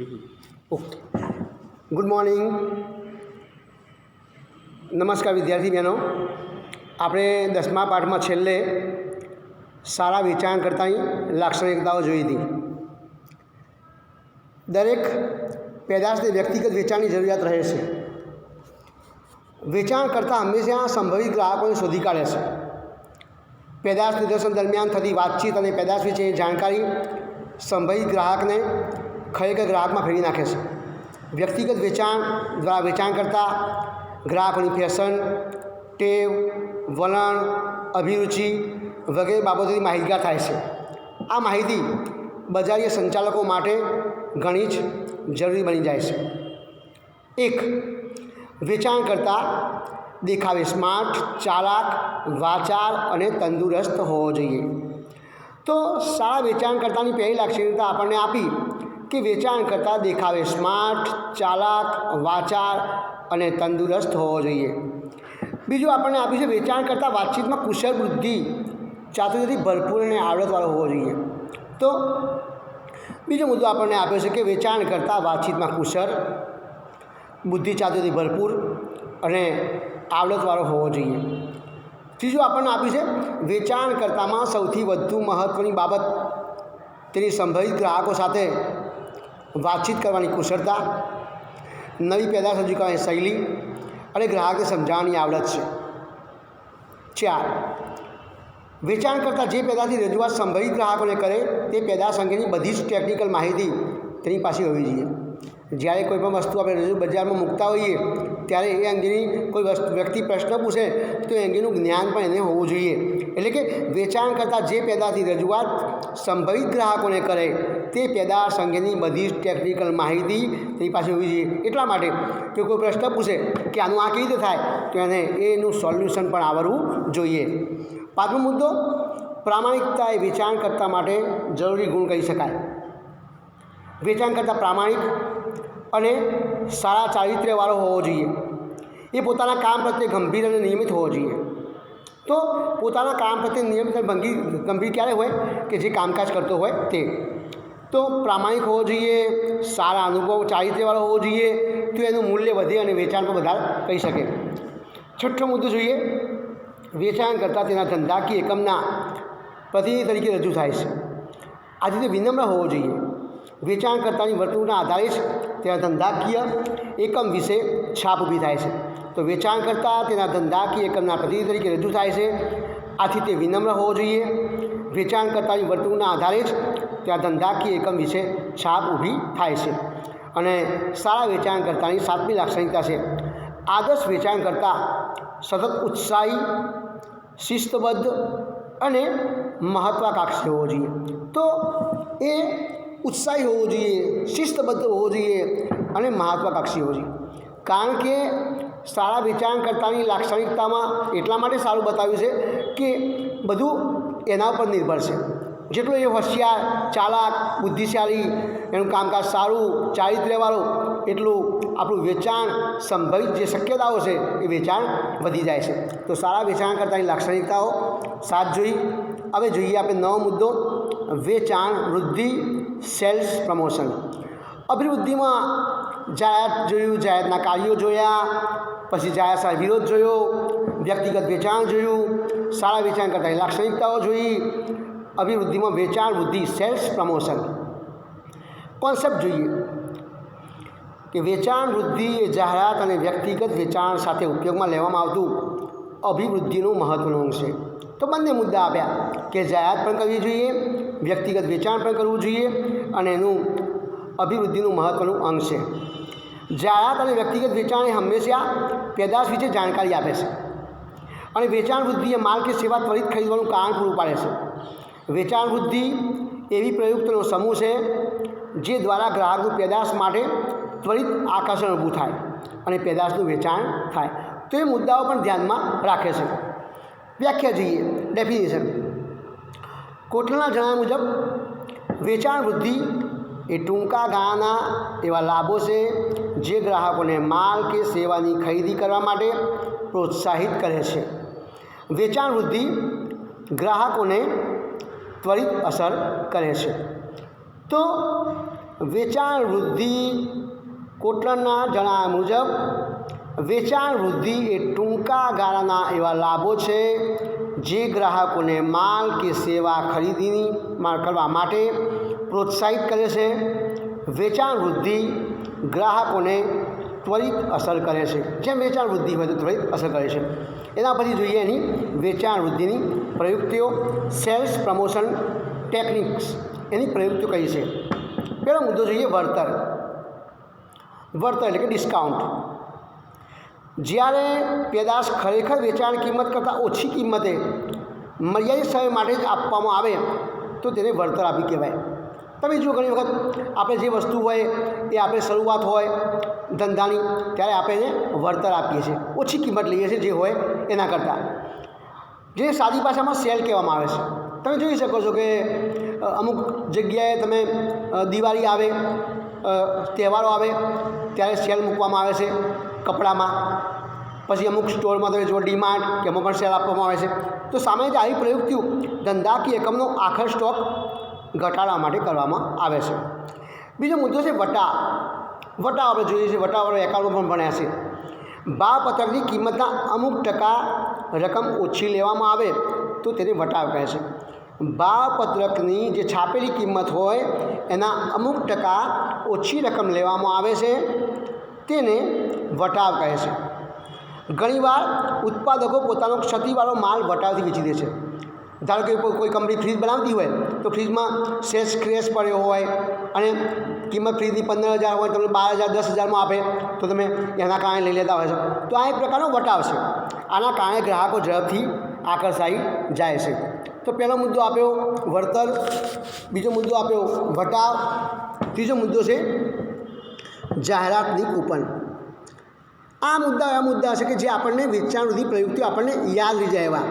Okay good morning नमस्कार विद्यार्थी बहनों આપણે 10મા પાઠમાં છેલ્લે સારા વેચાણકર્તાની લાક્ષણિકતાઓ જોઈ હતી। દરેક પેદાશને વ્યક્તિગત વેચાણની જરૂરિયાત રહે છે। વેચાણકર્તા હંમેશા સંભવિત ગ્રાહકોને શોધી કાઢે છે। પેદાશ નિદર્શન દરમિયાન થતી વાતચીત અને પેદાશ વિશેની જાણકારી સંભવિત ગ્રાહકને ખરેખર ગ્રાહકમાં ફેરવી નાખે છે। વ્યક્તિગત વેચાણ દ્વારા વેચાણકર્તા ગ્રાહકોની ફેશન, ટેવ, વલણ, અભિરુચિ વગેરે બાબતોથી માહિતગાર થાય છે। આ માહિતી બજારીય સંચાલકો માટે ઘણી જ જરૂરી બની જાય છે। એક, વેચાણકર્તા દેખાવે સ્માર્ટ, ચાલાક, વાચાળ અને તંદુરસ્ત હોવો જોઈએ। તો સારા વેચાણકર્તાની પહેલી લાક્ષણિકતા આપણને આપી કે વેચાણકર્તા દેખાવે સ્માર્ટ, ચાલાક, વાચાળ અને તંદુરસ્ત હોવો જોઈએ। બીજું આપણને આપ્યું છે વેચાણકર્તા વાતચીતમાં કુશળ, બુદ્ધિ, ચાતુર્યથી ભરપૂર અને આવડતવાળો હોવો જોઈએ। તો બીજો મુદ્દો આપણને આપ્યો છે કે વેચાણકર્તા વાતચીતમાં કુશળ, બુદ્ધિ, ચાતુર્યથી ભરપૂર અને આવડતવાળો હોવો જોઈએ। ત્રીજું આપણને આપ્યું છે વેચાણકર્તામાં સૌથી વધુ મહત્ત્વની બાબત તેની સંભવિત ગ્રાહકો સાથે વાતચીત કરવાની કુશળતા, નવી પેદાશ રજૂ કરવાની શૈલી અને ગ્રાહકને સમજાવવાની આવડત છે। 4, વેચાણકર્તા જે પેદાશની રજૂઆત સંભવિત ગ્રાહકોને કરે તે પેદાશ અંગેની બધી જ ટેકનિકલ માહિતી તેની પાસે હોવી જોઈએ। જ્યારે કોઈ પણ વસ્તુ આપણે રજૂ બજારમાં મૂકતા હોઈએ ત્યારે એ અંગેની કોઈ વ્યક્તિ પ્રશ્ન પૂછે તો એ અંગેનું જ્ઞાન પણ એને હોવું જોઈએ। એટલે કે વેચાણકર્તા જે પેદાશની રજૂઆત સંભવિત ગ્રાહકોને કરે તે પેદાશ અંગેની બધી જ ટેકનિકલ માહિતી તેની પાસે હોવી જોઈએ। એટલા માટે કે કોઈ પ્રશ્ન પૂછે કે આનું આ કેવી રીતે થાય તો એને એનું સોલ્યુશન પણ આવડવું જોઈએ। 5મો મુદ્દો, પ્રામાણિકતા એ વેચાણકર્તા માટે જરૂરી ગુણ કહી શકાય। વેચાણકર્તા પ્રામાણિક અને સારા ચારિત્ર્યવાળો હોવો જોઈએ। એ પોતાના કામ પ્રત્યે ગંભીર અને નિયમિત હોવો જોઈએ। તો પોતાના કામ પ્રત્યે નિયમિત અને ગંભીર ક્યારે હોય કે જે કામકાજ કરતો હોય તે। તો પ્રામાણિક હોવો જોઈએ, સારા અનુભવ, ચારિત્ર્યવાળો હોવો જોઈએ તો એનું મૂલ્ય વધે અને વેચાણ પણ વધારે કહી શકે। 6થો મુદ્દો જોઈએ, વેચાણકર્તા તેના ધંધાકીય એકમના પ્રતિનિધિ તરીકે રજૂ થાય છે। આજે તે વિનમ્ર હોવો જોઈએ। વેચાણકર્તાની વર્તણૂકના આધારે જ તેના ધંધાકીય એકમ વિશે છાપ ઊભી થાય છે। તો વેચાણકર્તા તેના ધંધાકીય એકમના પ્રતિનિધિ તરીકે રજૂ થાય છે, આથી તે વિનમ્ર હોવો જોઈએ। વેચાણકર્તાની વર્તણૂકના આધારે જ ત્યાં ધંધાકીય એકમ વિશે છાપ ઊભી થાય છે। અને સારા વેચાણકર્તાની 7મી લાક્ષણિકતા છે આદર્શ વેચાણકર્તા સતત ઉત્સાહી, શિસ્તબદ્ધ અને મહત્વાકાંક્ષી હોવો જોઈએ। તો એ ઉત્સાહી હોવો જોઈએ, શિસ્તબદ્ધ હોવો જોઈએ અને મહત્વાકાંક્ષી હોવો જોઈએ। કારણ કે સારા વેચાણકર્તાની લાક્ષણિકતામાં એટલા માટે સારું બતાવ્યું છે કે બધું એના ઉપર નિર્ભર છે। જેટલો એ હોશિયાર, ચાલાક, બુદ્ધિશાળી, એનું કામકાજ સારું, ચારિત્ર્યવાળું, એટલું આપણું વેચાણ સંભવિત જે શક્યતાઓ છે એ વેચાણ વધી જાય છે। તો સારા વેચાણકર્તાની લાક્ષણિકતાઓ 7 જોઈ। હવે જોઈએ આપણે 9મો મુદ્દો, વેચાણ વૃદ્ધિ, સેલ્સ પ્રમોશન। અભિવૃદ્ધિમાં જાહેરાત જોયું, જાહેરાતના કાર્યો જોયા, પછી જાહેરાત સાથે વિરોધ જોયો, વ્યક્તિગત વેચાણ જોયું, સારા વેચાણકર્તાની લાક્ષણિકતાઓ જોઈ, અભિવૃદ્ધિમાં વેચાણ વૃદ્ધિ, સેલ્સ પ્રમોશન। કોન્સેપ્ટ જોઈએ કે વેચાણ વૃદ્ધિ એ જાહેરાત અને વ્યક્તિગત વેચાણ સાથે ઉપયોગમાં લેવામાં આવતું અભિવૃદ્ધિનું મહત્ત્વનું અંગ છે। તો બંને મુદ્દા આપ્યા કે જાહેરાત પણ કરવી જોઈએ, વ્યક્તિગત વેચાણ પણ કરવું જોઈએ અને એનું અભિવૃદ્ધિનું મહત્ત્વનું અંગ છે। જાહેરાત અને વ્યક્તિગત વેચાણ એ હંમેશા પેદાશ વિશે જાણકારી આપે છે અને વેચાણ વૃદ્ધિ એ માલ કે સેવા ત્વરિત ખરીદવાનું કારણ પૂરું પાડે છે। વેચાણ વૃદ્ધિ એવી પ્રયુક્તિનો સમૂહ છે જે દ્વારા ગ્રાહકનું પેદાશ માટે ત્વરિત આકર્ષણ ઊભું થાય અને પેદાશનું વેચાણ થાય। તો એ મુદ્દાઓ પણ ધ્યાનમાં રાખે છે। વ્યાખ્યા જોઈએ, ડેફિનેશન। કોટલના જણાવ્યા મુજબ વેચાણ વૃદ્ધિ એ ટૂંકા ગાળાના એવા લાભો છે જે ગ્રાહકોને માલ કે સેવાની ખરીદી કરવા માટે પ્રોત્સાહિત કરે છે। વેચાણ વૃદ્ધિ ગ્રાહકોને ત્વરિત અસર કરે છે। તો વેચાણ વૃદ્ધિ કોટલરના જણાવ્યા મુજબ વેચાણ વૃદ્ધિ એ ટૂંકા ગાળાના એવા લાભો છે જે ગ્રાહકોને માલ કે સેવા ખરીદીની કરવા માટે પ્રોત્સાહિત કરે છે. વેચાણ વૃદ્ધિ ગ્રાહકોને ત્વરિત અસર કરે છે. જેમ વેચાણ વૃદ્ધિ હોય તો ત્વરિત અસર કરે છે. એના પછી જોઈએ એની વેચાણ વૃદ્ધિની પ્રયુક્તિઓ, સેલ્સ પ્રમોશન ટેકનિક્સ, એની પ્રયુક્તિઓ કઈ છે. પહેલો મુદ્દો જોઈએ વળતર. વળતર એટલે કે ડિસ્કાઉન્ટ. જ્યારે પેદાશ ખરેખર વેચાણ કિંમત કરતાં ઓછી કિંમતે મર્યાદિત સમય માટે જ આપવામાં આવે તો તેને વળતર આપી કહેવાય. તમે જો ઘણી વખત આપણે જે વસ્તુ હોય એ આપણે શરૂઆત હોય ધંધાની ત્યારે આપણે એને વળતર આપીએ છીએ, ઓછી કિંમત લઈએ છીએ જે હોય એના કરતાં, જે સાદી ભાષામાં સેલ કહેવામાં આવે છે. તમે જોઈ શકો છો કે અમુક જગ્યાએ તમે દિવાળી આવે, તહેવારો આવે ત્યારે સેલ મૂકવામાં આવે છે કપડામાં. પછી અમુક સ્ટોરમાં તમે જો ડીમાર્ટ કે એમાં પણ સેલ આપવામાં આવે છે. તો સામાન્ય આવી પ્રયુક્તિઓ ધંધાકીય એકમનો આખર સ્ટોક ઘટાડવા માટે કરવામાં આવે છે. બીજો મુદ્દો છે વટાવ. વટાવ આપણે જોઈએ છીએ, વટાવાળો એકાઉન્ટમાં પણ ભણ્યા છે. ભાવપત્રકની કિંમતના અમુક ટકા રકમ ઓછી લેવામાં આવે તો તેને વટાવ કહે છે. ભાવપત્રકની જે છાપેલી કિંમત હોય એના અમુક ટકા ઓછી રકમ લેવામાં આવે છે તેને વટાવ કહે છે. ઘણીવાર ઉત્પાદકો પોતાનો ક્ષતિવાળો માલ વટાવથી વેચી દે છે. ધારો કે કોઈ કંપની ફ્રીજ બનાવતી હોય તો ફ્રીજમાં સેલ્સ ક્રેશ પડ્યો હોય અને કિંમત ફ્રીજની 15,000 હોય, તમને 12,000 10,000માં આપે તો તમે એના કારણે લઈ લેતા હોય છો. તો આ એક પ્રકારનો વટાવ છે. આના કારણે ગ્રાહકો ઝડપથી આકર્ષાઈ જાય છે. તો પહેલો મુદ્દો આપ્યો વળતર, બીજો મુદ્દો આપ્યો વટાવ, ત્રીજો મુદ્દો છે જાહેરાતની કૂપન. આ મુદ્દા છે કે જે આપણને વેચાણ વૃદ્ધિ પ્રયુક્તિઓ આપણને યાદ રહી જાય એવા.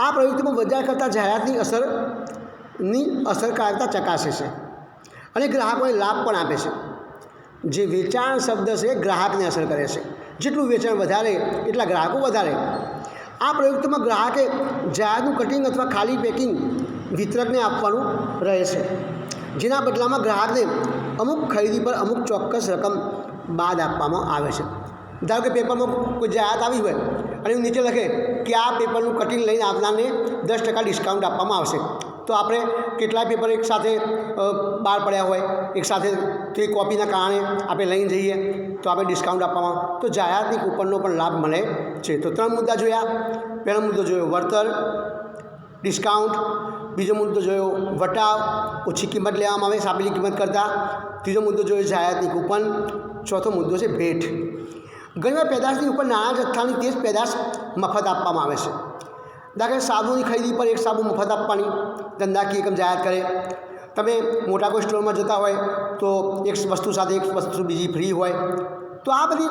આ પ્રયુક્તિમાં બજાર કરતાં જાહેરાતની અસરકારકતા ચકાસે છે અને ગ્રાહકોને લાભ પણ આપે છે. જે વેચાણ શબ્દ છે ગ્રાહકને અસર કરે છે. જેટલું વેચાણ વધારે એટલા ગ્રાહકો વધારે. આ પ્રયુક્તિમાં ગ્રાહકે જાહેરાતનું કટિંગ અથવા ખાલી પેકિંગ વિતરકને આપવાનું રહે છે, જેના બદલામાં ગ્રાહકને અમુક ખરીદી પર અમુક ચોક્કસ રકમ બાદ આપવામાં આવે છે. ધારો કે પેપરમાં કોઈ જાહેરાત આવી હોય અને નીચે લખે કે આ પેપરનું કટિંગ લઈને આવનારને 10% ડિસ્કાઉન્ટ આપવામાં આવશે. તો આપણે કેટલાય પેપર એકસાથે બહાર પડ્યા હોય, એકસાથે તે કોપીના કારણે આપણે લઈને જઈએ તો આપણે ડિસ્કાઉન્ટ આપવામાં, તો જાહેરાતની કૂપનનો પણ લાભ મળે છે. તો 3 મુદ્દા જોયા. પહેલો મુદ્દો જોયો વળતર, ડિસ્કાઉન્ટ. બીજો મુદ્દો જોયો વટાવ, ઓછી કિંમત લેવામાં આવે છાપેલી કિંમત કરતાં. ત્રીજો મુદ્દો જોયો જાહેરાતની કૂપન. ચોથો મુદ્દો છે ભેટ. ઘણીવાર પેદાશની ઉપર નાના જથ્થાની તે જ પેદાશ મફત આપવામાં આવે છે. દાખલા કે સાબુની ખરીદી પર 1 સાબુ મફત આપવાની ધંધાકીય એકમ જાહેર કરે. તમે મોટા કોઈ સ્ટોરમાં જતા હોય તો એક વસ્તુ સાથે એક વસ્તુ બીજી ફ્રી હોય. તો આ બધી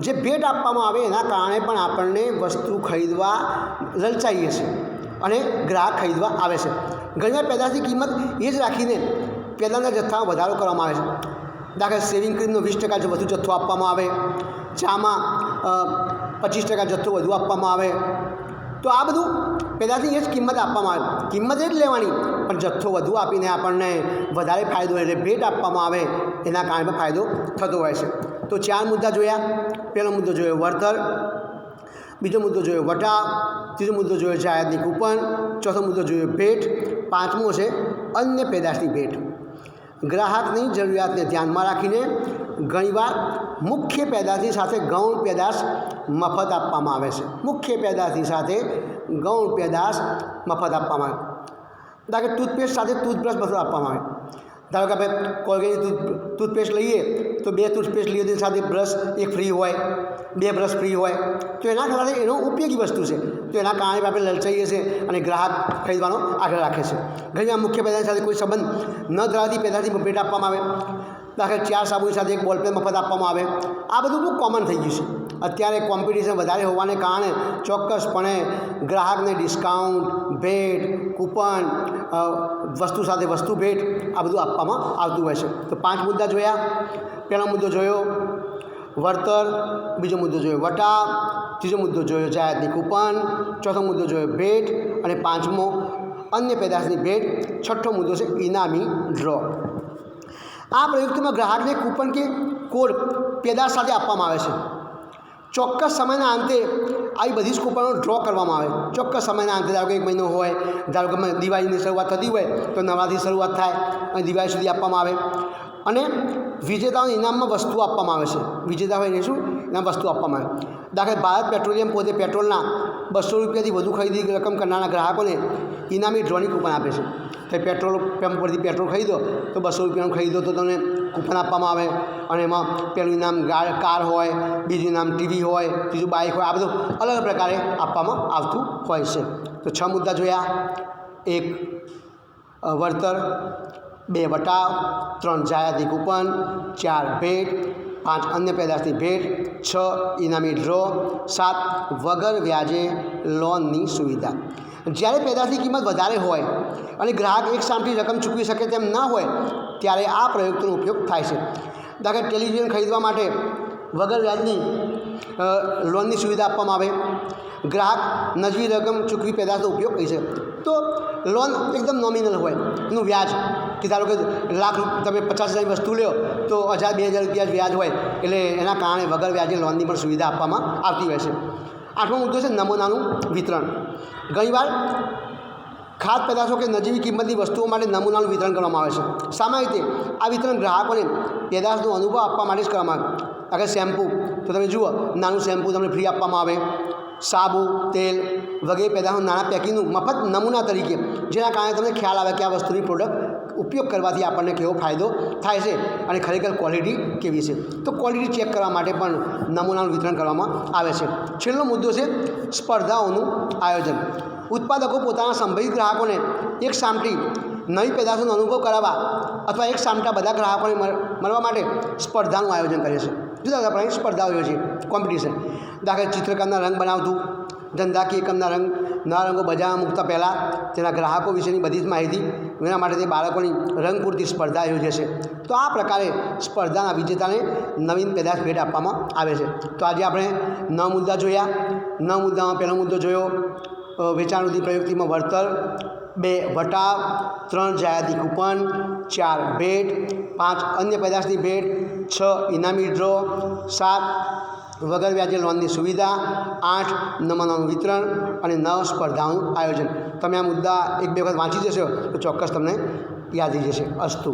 જે ભેટ આપવામાં આવે એના કારણે પણ આપણને વસ્તુ ખરીદવા લલચાઈએ છીએ અને ગ્રાહક ખરીદવા આવે છે. ઘણીવાર પેદાશની કિંમત એ જ રાખીને પેદાશના જથ્થામાં વધારો કરવામાં આવે છે. દાખલા સેવિંગ ક્રીમનો 20% વધુ જથ્થો આપવામાં આવે, ચામાં 25% જથ્થો વધુ આપવામાં આવે. તો આ બધું પેદાશની એ જ કિંમત આપવામાં આવે, કિંમત એ જ લેવાની પણ જથ્થો વધુ આપીને આપણને વધારે ફાયદો એટલે ભેટ આપવામાં આવે એના કારણે પણ ફાયદો થતો હોય છે. તો 4 મુદ્દા જોયા. પહેલો મુદ્દો જોયો વળતર, બીજો મુદ્દો જોયો વટાવ, ત્રીજો મુદ્દો જોયો જાહેરાતની કૂપન, ચોથો મુદ્દો જોયો ભેટ, પાંચમો છે અન્ય પેદાશની ભેટ. ગ્રાહકની જરૂરિયાતને ધ્યાનમાં રાખીને ઘણીવાર મુખ્ય પેદાશની સાથે ગૌણ પેદાશ મફત આપવામાં આવે છે. મુખ્ય પેદાશની સાથે ગૌણ પેદાશ મફત આપવામાં આવે. ધારો કે ટૂથપેસ્ટ સાથે ટૂથબ્રશ મફત આપવામાં આવે. ધારો કે આપણે કોલગેટની ટૂથપેસ્ટ લઈએ તો 2 ટૂથપેસ્ટ લઈએ તેની સાથે બ્રશ એક ફ્રી હોય, 2 બ્રશ ફ્રી હોય. તો એના કારણે એનો ઉપયોગી વસ્તુ છે. તો એના કારણે આપણે લલચાઈએ છીએ અને ગ્રાહક ખરીદવાનો આગ્રહ રાખે છે. ઘણીવાર મુખ્ય પેદાશ સાથે કોઈ સંબંધ ન ધરાવતી પેદાશની ભેટ આપવામાં આવે. દાખલા 4 સાબુની સાથે 1 બોલપેન મફત આપવામાં આવે. આ બધું બહુ કોમન થઈ ગયું છે. અત્યારે કોમ્પિટિશન વધારે હોવાને કારણે ચોક્કસપણે ગ્રાહકને ડિસ્કાઉન્ટ, ભેટ, કૂપન, વસ્તુ સાથે વસ્તુ ભેટ આ બધું આપવામાં આવતું હોય છે. તો 5 મુદ્દા જોયા. પહેલો મુદ્દો જોયો વળતર, બીજો મુદ્દો જોયો વટાવ, ત્રીજો મુદ્દો જોયો જાહેરાતની કૂપન, ચોથો મુદ્દો જોયો ભેટ અને પાંચમો અન્ય પેદાશની ભેટ, છઠ્ઠો મુદ્દો છે ઇનામી ડ્રો. આ પ્રયુક્તિમાં ગ્રાહકને કૂપન કે કોડ પેદાશ સાથે આપવામાં આવે છે. ચોક્કસ સમયના અંતે આવી બધી જ કૂપનો ડ્રો કરવામાં આવે. ચોક્કસ સમયના અંતે ધારો કે 1 મહિનો હોય, ધારો કે દિવાળીની શરૂઆત થતી હોય તો નવરાત્રિથી શરૂઆત થાય અને દિવાળી સુધી આપવામાં આવે. અને વિજેતાઓને ઇનામમાં વસ્તુઓ આપવામાં આવે છે. વિજેતા હોય એને શું ઇનામ વસ્તુ આપવામાં આવે. દાખલા ભારત પેટ્રોલિયમ પોતે પેટ્રોલના 200 રૂપિયાથી વધુ ખરીદી રકમ કરનારા ગ્રાહકોને ઇનામી ડ્રોની કૂપન આપે છે. તો પેટ્રોલ પંપ પરથી પેટ્રોલ ખરીદો તો 200 રૂપિયાનું ખરીદો તો તમને કૂપન આપવામાં આવે. અને એમાં પહેલું ઇનામ કાર હોય, બીજું ઇનામ ટીવી હોય, ત્રીજું બાઇક હોય. આ બધું અલગ અલગ પ્રકારે આપવામાં આવતું હોય છે. તો 6 મુદ્દા જોયા. 1 વળતર, 2 વટાવ, 3 જાહેરાતની કૂપન, 4 ભેટ, 5 અન્ય પેદાશની ભેટ, 6 ઇનામી ડ્રો, 7 વગર વ્યાજે લોનની સુવિધા. જ્યારે પેદાશની કિંમત વધારે હોય અને ગ્રાહક એક સામથી રકમ ચૂકવી શકે તેમ ન હોય ત્યારે આ પ્રયુક્તિનો ઉપયોગ થાય છે. દાખલા ટેલિવિઝન ખરીદવા માટે વગર વ્યાજની લોનની સુવિધા આપવામાં આવે. ગ્રાહક નજીવી રકમ ચૂકવી પેદાશનો ઉપયોગ કરી શકે. તો લોન એકદમ નોમિનલ હોય, એનું વ્યાજ કે ધારો કે લાખ તમે 50,000ની વસ્તુ લ્યો તો 1,000-2,000 રૂપિયા જ વ્યાજ હોય, એટલે એના કારણે વગર વ્યાજે લોનની પણ સુવિધા આપવામાં આવતી હોય છે. 8મો મુદ્દો છે નમૂનાનું વિતરણ. ઘણીવાર ખાદ્ય પેદાશો કે નજીવી કિંમતની વસ્તુઓ માટે નમૂનાનું વિતરણ કરવામાં આવે છે. સામાન્ય રીતે આ વિતરણ ગ્રાહકોને પેદાશનો અનુભવ આપવા માટે જ કરવામાં આવે. અગર શેમ્પૂ તો તમે જુઓ, નાનું શેમ્પૂ તમને ફ્રી આપવામાં આવે. સાબુ, તેલ વગેરે પેદાશનું નાના પેકિંગનું મફત નમૂના તરીકે, જેના કારણે તમને ખ્યાલ આવે કે આ વસ્તુની પ્રોડક્ટ ઉપયોગ કરવાથી આપણને કેવો ફાયદો થાય છે અને ખરેખર ક્વોલિટી કેવી છે. તો ક્વોલિટી ચેક કરવા માટે પણ નમૂનાનું વિતરણ કરવામાં આવે છે. છેલ્લો મુદ્દો છે સ્પર્ધાઓનું આયોજન. ઉત્પાદકો પોતાના સંભવિત ગ્રાહકોને એક સામટી નવી પેદાશોનો અનુભવ કરાવવા અથવા એક સામટા બધા ગ્રાહકોને મળવા માટે સ્પર્ધાનું આયોજન કરે છે. જુદા જુદા પ્રકારની સ્પર્ધાઓ યોજે, કોમ્પિટિશન. દાખલા ચિત્રકારના રંગ બનાવતું, ધંધાકીય એકમના નવા રંગો બજારમાં મૂકતા પહેલાં તેના ગ્રાહકો વિશેની બધી જ માહિતી એના માટે તે બાળકોની રંગ પૂરતી સ્પર્ધા યોજે છે. તો આ પ્રકારે સ્પર્ધાના વિજેતાને નવીન પેદાશ ભેટ આપવામાં આવે છે. તો આજે આપણે 9 મુદ્દા જોયા. 9 મુદ્દામાં પહેલો મુદ્દો જોયો વેચાણવૃદ્ધિ પ્રયુક્તિમાં વળતર, 2 વટાવ, 3 જાહેરાતની કૂપન, 4 ભેટ, 5 અન્ય પેદાશની ભેટ, 6 ઇનામી ડ્રો, 7 વગર વ્યાજે લોનની સુવિધા, 8 નમૂનાનું વિતરણ અને 9 સ્પર્ધાઓનું આયોજન. તમે આ મુદ્દા 1-2 વખત વાંચી જશો તો ચોક્કસ તમને યાદ રહી જશે. અસ્તુ.